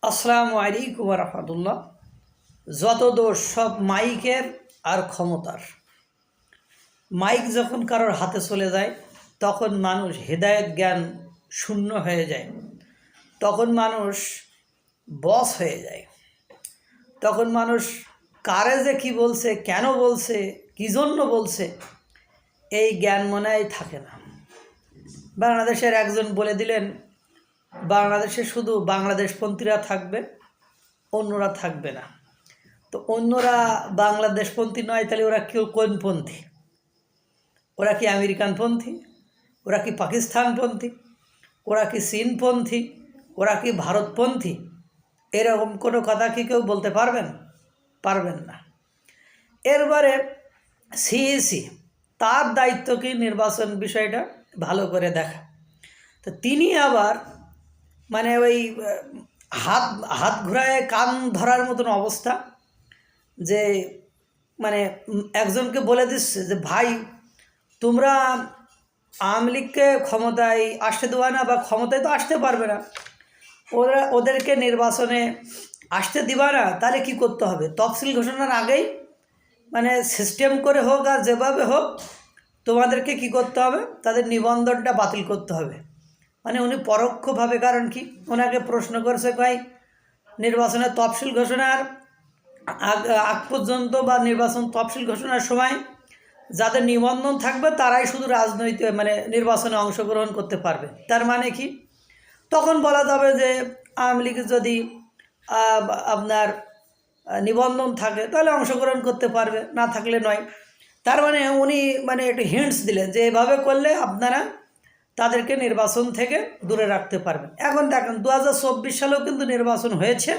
আসসালামু আলাইকুম রহমতুল্লাহ। যত দোষ সব মাইকের আর ক্ষমতার। মাইক যখন কারোর হাতে চলে যায় তখন মানুষ হেদায়েত জ্ঞান শূন্য হয়ে যায়, তখন মানুষ বশ হয়ে যায়, তখন মানুষ কারে যে কী বলছে, কেন বলছে, কী জন্য বলছে, এই জ্ঞান মনে হয় থাকে না। বাংলাদেশের একজন বলে দিলেন, বাংলাদেশে শুধু বাংলাদেশপন্থীরা থাকবে, অন্যরা থাকবে না। তো অন্যরা বাংলাদেশপন্থী নয়, তাহলে ওরা কেউ কোনপন্থী? ওরা কি আমেরিকানপন্থী? ওরা কি পাকিস্তানপন্থী? ওরা কি চীনপন্থী? ওরা কি ভারতপন্থী? এরকম কোনো কথা কি কেউ বলতে পারবেন? পারবেন না। এরবারে সিইসি তার দায়িত্ব কি নির্বাচন বিষয়টা ভালো করে দেখা। তো তিনি আবার মানে ওই হাত হাত ঘুরায় কান ধরার মতন অবস্থা, যে মানে একজনকে বলে দিচ্ছে যে ভাই, তোমরা আওয়ামী লীগকে ক্ষমতায় আসতে দেওয়া না, বা ক্ষমতায় তো আসতে পারবে না, ওদেরকে নির্বাচনে আসতে দিবা না, তাহলে কি করতে হবে? তফসিল ঘোষণার আগেই মানে সিস্টেম করে হোক আর যেভাবে হোক তোমাদেরকে কি করতে হবে, তাদের নিবন্ধনটা বাতিল করতে হবে। মানে উনি পরোক্ষভাবে, কারণ কি, ওনাকে প্রশ্ন করছে, ভাই নির্বাচনের তফসিল ঘোষণার আগ পর্যন্ত বা নির্বাচন তফসিল ঘোষণার সময় যাদের নিবন্ধন থাকবে তারাই শুধু রাজনৈতিক মানে নির্বাচনে অংশগ্রহণ করতে পারবে। তার মানে কি, তখন বলা যাবে যে আওয়ামী লীগের যদি আপনার নিবন্ধন থাকে তাহলে অংশগ্রহণ করতে পারবে, না থাকলে নয়। তার মানে উনি মানে একটু হিন্টস দিলেন যে এভাবে করলে আপনারা তাদেরকে নির্বাচন থেকে দূরে রাখতে পারবেন। এখন দেখেন 2024 সালেও কিন্তু নির্বাচন হয়েছে,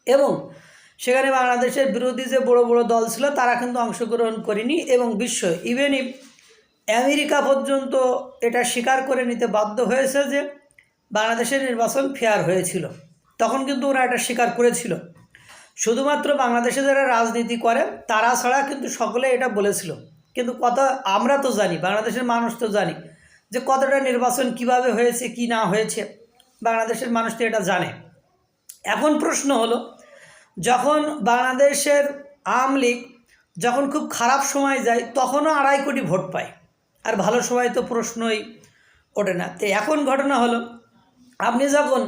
এবং সেখানে বাংলাদেশের বিরোধী যে বড় বড় দল ছিল তারা কিন্তু অংশগ্রহণ করেনি, এবং বিশ্ব ইভেন আমেরিকা পর্যন্ত এটা স্বীকার করে নিতে বাধ্য হয়েছে যে বাংলাদেশের নির্বাচন ফেয়ার হয়েছিল। তখন কিন্তু ওরা এটা স্বীকার করেছিল। শুধুমাত্র বাংলাদেশে যারা রাজনীতি করে তারা ছাড়া কিন্তু সকলে এটা বলেছিল। কিন্তু কথা আমরা তো জানি, বাংলাদেশের মানুষ তো জানি যে কতটা নির্বাচন কিভাবে হয়েছে, কি না হয়েছে, বাংলাদেশের মানুষ তো এটা জানে। এখন প্রশ্ন হলো, যখন বাংলাদেশের আওয়ামী লীগ যখন খুব খারাপ সময় যায় তখনও 2.5 কোটি ভোট পায়, আর ভালো সময় তো প্রশ্নই ওঠে না। তো এখন ঘটনা হলো, আপনি যখন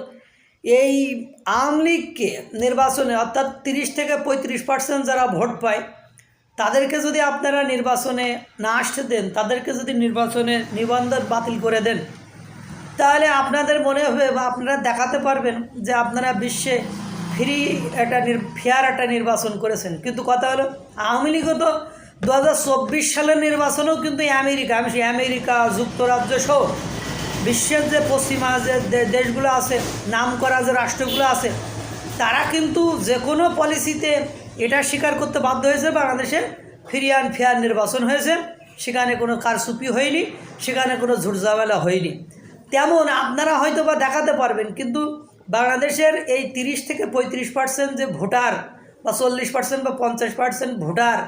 এই আওয়ামী লীগকে নির্বাচনে অর্থাৎ 30 থেকে 35% যারা ভোট পায় তাদেরকে যদি আপনারা নির্বাচনে না আসতে দেন, তাদেরকে যদি নির্বাচনে নিবন্ধন বাতিল করে দেন, তাহলে আপনাদের মনে হবে বা আপনারা দেখাতে পারবেন যে আপনারা বিশ্বে ফ্রি ফেয়ার একটা নির্বাচন করেছেন। কিন্তু কথা হলো, আওয়ামী লীগও তো 2024 সালের নির্বাচনেও কিন্তু আমেরিকা যুক্তরাজ্য সহ বিশ্বের যে পশ্চিমা যে দেশগুলো আছে, নাম করা যে রাষ্ট্রগুলো আছে, তারা কিন্তু যে কোনো পলিসিতে এটা স্বীকার করতে বাধ্য হয়েছে বাংলাদেশে ফ্রি অ্যান্ড ফেয়ার নির্বাচন হয়েছে, সেখানে কোনো কারচুপি হয়নি, সেখানে কোনো ঝুটঝামেলা হয়নি। তেমন আপনারা হয়তো বা দেখাতে পারবেন, কিন্তু বাংলাদেশের এই 30 থেকে 35% যে ভোটার, বা 40% বা 50% ভোটার,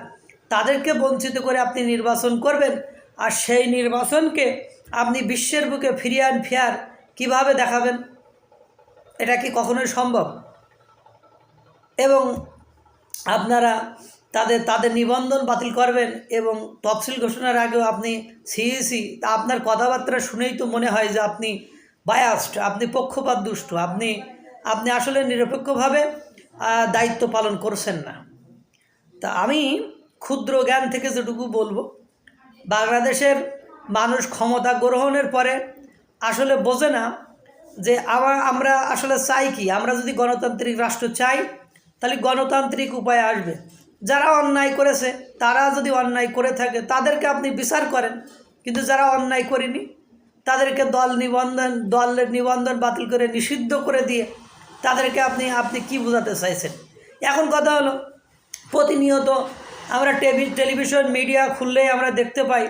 তাদেরকে বঞ্চিত করে আপনি নির্বাচন করবেন, আর সেই নির্বাচনকে আপনি বিশ্বের বুকে ফ্রি অ্যান্ড ফেয়ার কীভাবে দেখাবেন? এটা কি কখনোই সম্ভব? এবং আপনারা তাদের নিবন্ধন বাতিল করবেন, এবং তফসিল ঘোষণার আগেও আপনি সিইসি, তা আপনার কথাবার্তা শুনেই তো মনে হয় যে আপনি বায়াসড, আপনি পক্ষপাত দুষ্ট, আপনি আসলে নিরপেক্ষভাবে দায়িত্ব পালন করছেন না। তা আমি ক্ষুদ্র জ্ঞান থেকে যেটুকু বলবো, বাংলাদেশের মানুষ ক্ষমতা গ্রহণের পরে আসলে বোঝে না যে আমরা আসলে চাই কি। আমরা যদি গণতান্ত্রিক রাষ্ট্র চাই তাহলে গণতান্ত্রিক উপায়ে আসবে। যারা অন্যায় করেছে, তারা যদি অন্যায় করে থাকে তাদেরকে আপনি বিচার করেন, কিন্তু যারা অন্যায় করেনি তাদেরকে দলের নিবন্ধন বাতিল করে নিষিদ্ধ করে দিয়ে তাদেরকে আপনি কি বোঝাতে চাইছেন? এখন কথা হলো, প্রতিনিয়ত আমরা টেলিভিশন মিডিয়া খুললেই আমরা দেখতে পাই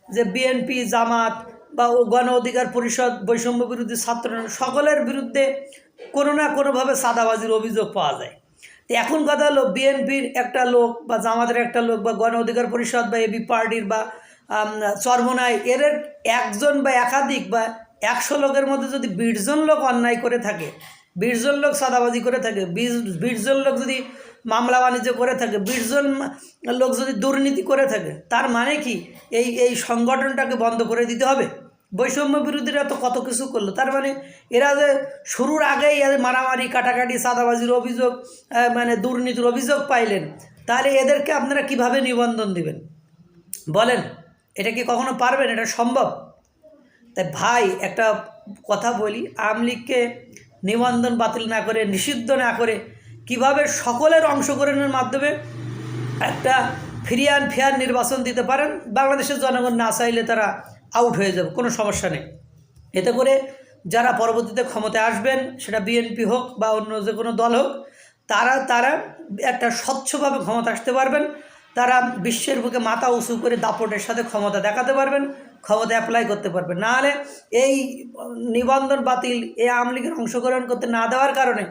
যে বিএনপি, জামাত বা গণ অধিকার পরিষদ, বৈষম্য বিরোধী ছাত্র, সকলের বিরুদ্ধে কোনো না কোনোভাবে চাঁদাবাজির অভিযোগ পাওয়া যায়। তো এখন কথা হলো, বিএনপির একটা লোক বা জামাতের একটা লোক বা গণ অধিকার পরিষদ বা এবি পার্টির বা চরমোনাই এর একজন বা একাধিক বা 100 লোকের মধ্যে যদি 20 জন লোক অন্যায় করে থাকে, 20 জন লোক চাঁদাবাজি করে থাকে, 20 জন লোক যদি মামলা বাণিজ্য করে থাকে, 20 জন লোক যদি দুর্নীতি করে থাকে, তার মানে কি এই সংগঠনটাকে বন্ধ করে দিতে হবে? বৈষম্য বিরোধীরা তো কত কিছু করলো, তার মানে এরা যে শুরুর আগেই এদের মারামারি কাটাকাটি চাঁদাবাজির অভিযোগ মানে দুর্নীতির অভিযোগ পাইলেন, তাহলে এদেরকে আপনারা কিভাবে নিবন্ধন দিবেন বলেন? এটা কি কখনো পারবেন? এটা সম্ভব? তাই ভাই একটা কথা বলি, আওয়ামী লীগকে নিবন্ধন বাতিল না করে, নিষিদ্ধ না করে কিভাবে সকলের অংশগ্রহণের মাধ্যমে একটা ফ্রি অ্যান্ড ফেয়ার নির্বাচন দিতে পারেন, বাংলাদেশের জনগণ না চাইলে তারা আউট হয়ে যাবে, কোনো সমস্যা নেই। এতে করে যারা পরবর্তীতে ক্ষমতায় আসবেন, সেটা বিএনপি হোক বা অন্য যে কোনো দল হোক, তারা একটা স্বচ্ছভাবে ক্ষমতা আসতে পারবেন, তারা বিশ্বের বুকে মাথা উঁচু করে দাপটের সাথে ক্ষমতা দেখাতে পারবেন, ক্ষমতা অ্যাপ্লাই করতে পারবেন। নাহলে এই নিবন্ধন বাতিল, এই আওয়ামী লীগের অংশগ্রহণ করতে না দেওয়ার কারণে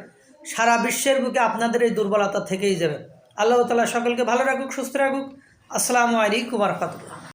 সারা বিশ্বের বুকে আপনাদের এই দুর্বলতা থেকেই যাবে। আল্লাহ তাআলা সকলকে ভালো রাখুক, সুস্থ রাখুক। আসসালামু আলাইকুম ওয়া রাহমাতুল্লাহ।